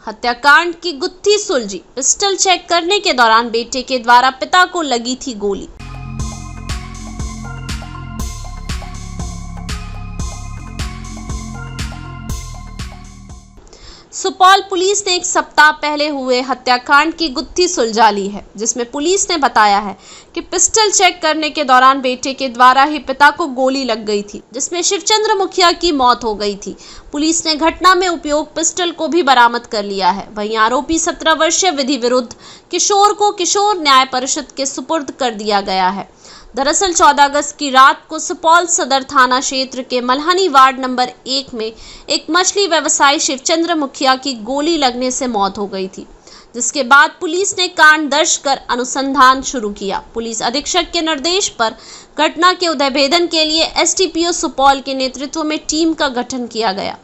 हत्याकांड की गुत्थी सुलझी। पिस्टल चेक करने के दौरान बेटे के द्वारा पिता को लगी थी गोली। सुपौल पुलिस ने एक सप्ताह पहले हुए हत्याकांड की गुत्थी सुलझा ली है, जिसमें पुलिस ने बताया है कि पिस्टल चेक करने के दौरान बेटे के द्वारा ही पिता को गोली लग गई थी, जिसमें शिवचंद्र मुखिया की मौत हो गई थी। पुलिस ने घटना में उपयोग पिस्टल को भी बरामद कर लिया है। वहीं आरोपी 17 वर्षीय विधि विरुद्ध किशोर को किशोर न्याय परिषद के सुपुर्द कर दिया गया है। दरअसल 14 अगस्त की रात को सुपौल सदर थाना क्षेत्र के मल्हानी वार्ड नंबर 1 में एक मछली व्यवसायी शिवचंद्र मुखिया की गोली लगने से मौत हो गई थी, जिसके बाद पुलिस ने कांड दर्ज कर अनुसंधान शुरू किया। पुलिस अधीक्षक के निर्देश पर घटना के उद्भेदन के लिए एसडीपीओ सुपौल के नेतृत्व में टीम का गठन किया गया।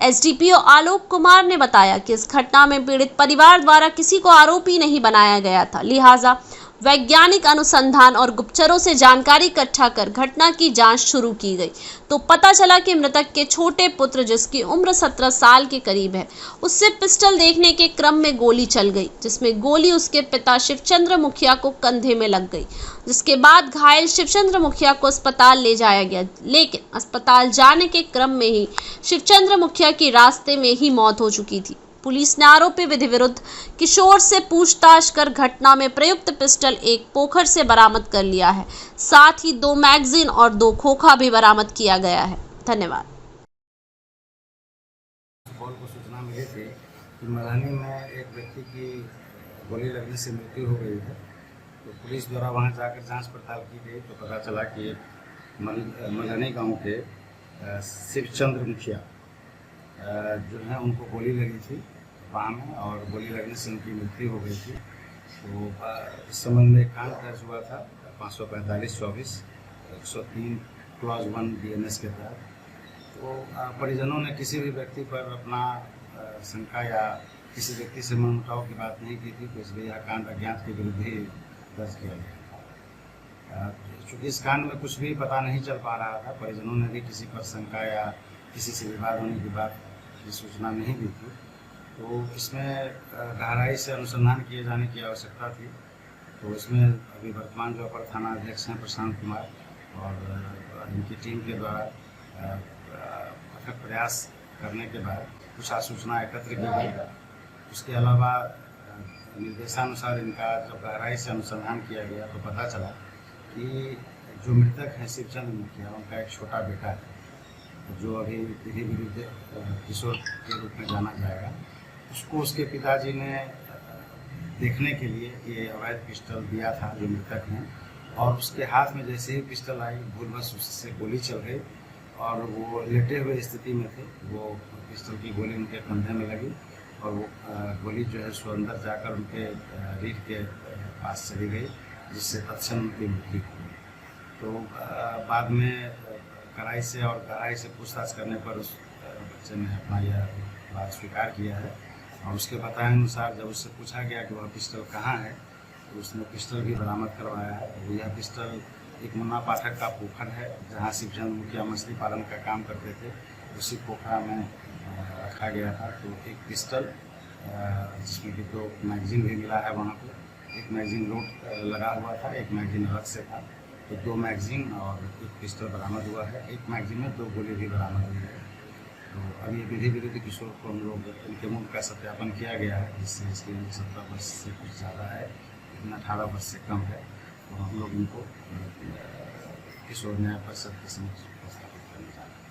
एसडीपीओ आलोक कुमार ने बताया कि इस घटना में पीड़ित परिवार द्वारा किसी को आरोपी नहीं बनाया गया था, लिहाजा वैज्ञानिक अनुसंधान और गुप्तचरों से जानकारी इकट्ठा कर घटना की जांच शुरू की गई, तो पता चला कि मृतक के छोटे पुत्र, जिसकी उम्र 17 साल के करीब है, उससे पिस्टल देखने के क्रम में गोली चल गई, जिसमें गोली उसके पिता शिवचंद्र मुखिया को कंधे में लग गई, जिसके बाद घायल शिवचंद्र मुखिया को अस्पताल ले जाया गया, लेकिन अस्पताल जाने के क्रम में ही शिवचंद्र मुखिया की रास्ते में ही मौत हो चुकी थी। पुलिस ने आरोपी विधि विरुद्ध किशोर से पूछताछ कर घटना में प्रयुक्त पिस्टल एक पोखर से बरामद कर लिया है। साथ ही 2 मैगजीन और 2 खोखा भी बरामद किया गया है। धन्यवाद। सुपौल को सूचना मिली थी कि मल्हानी में एक व्यक्ति की गोली लगने से मृत्यु हो गई है, तो पुलिस द्वारा वहां जाकर जांच पड़ताल की गई तो पता चला कि मल्हानी गांव के शिवचंद्र मुखिया जो है उनको गोली लगी थी बाह में, और गोली लगने से उनकी मृत्यु हो गई थी। तो इस संबंध में कांड दर्ज हुआ था 545/24 103 क्लॉज 1 BNS के तहत। तो परिजनों ने किसी भी व्यक्ति पर अपना शंका या किसी व्यक्ति से मनमुटाव की बात नहीं की थी, तो इसलिए यह कांड अज्ञात के विरुद्ध ही दर्ज किया गया। चूँकि इस कांड में कुछ भी पता नहीं चल पा रहा था, परिजनों ने भी किसी पर शंका या किसी से विवाद होने की बात की सूचना नहीं दी थी, तो इसमें गहराई से अनुसंधान किए जाने की आवश्यकता थी। तो इसमें अभी वर्तमान जो अपर थाना अध्यक्ष हैं प्रशांत कुमार और इनकी टीम के द्वारा अथक प्रयास करने के बाद कुछ सूचना एकत्र की गई। उसके अलावा निर्देशानुसार इनका जब गहराई से अनुसंधान किया गया तो पता चला कि जो मृतक हैं शिवचंद्र मुखिया, उनका एक छोटा बेटा है जो अभी विधि विरुद्ध किशोर के रूप में जाना जाएगा। उसको उसके पिताजी ने देखने के लिए ये अवैध पिस्टल दिया था जो मृतक हैं, और उसके हाथ में जैसे ही पिस्टल आई भूलवश उससे गोली चल गई और वो लेटे हुए स्थिति में थे। वो पिस्टल की गोली उनके कंधे में लगी और वो गोली जो है सो अंदर जाकर उनके रीढ़ के पास चली गई, जिससे तत्क्षण उनकी मृत्यु हो गई। तो बाद में कड़ाई से और गहराई से पूछताछ करने पर उस बच्चे ने अपना यह बात स्वीकार किया है, और उसके बताए अनुसार जब उससे पूछा गया कि वह पिस्टल कहाँ है, तो उसने पिस्टल भी बरामद करवाया है। यह पिस्टल एक मुन्ना पाठक का पोखर है, जहाँ शिवचंद्र मुखिया मछली पालन का काम करते थे, उसी पोखरा में रखा गया था। तो एक पिस्टल जिसमें कि 2 मैगजीन भी मिला है वहाँ पर। एक मैगजीन लोड लगा हुआ था, एक मैगजीन अलग से था, तो 2 मैगजीन और एक पिस्टल बरामद हुआ है। एक मैगजीन में 2 गोली भी बरामद हुई है। तो अभी विधि विरुद्ध किशोर को हम लोग इनके मूल का सत्यापन किया गया है, जिससे इसकी उम्र 17 वर्ष से कुछ ज़्यादा है, लेकिन 18 वर्ष से कम है। तो हम लोग इनको किशोर न्याय परिषद के समक्ष उपस्थापित करने जा रहे हैं।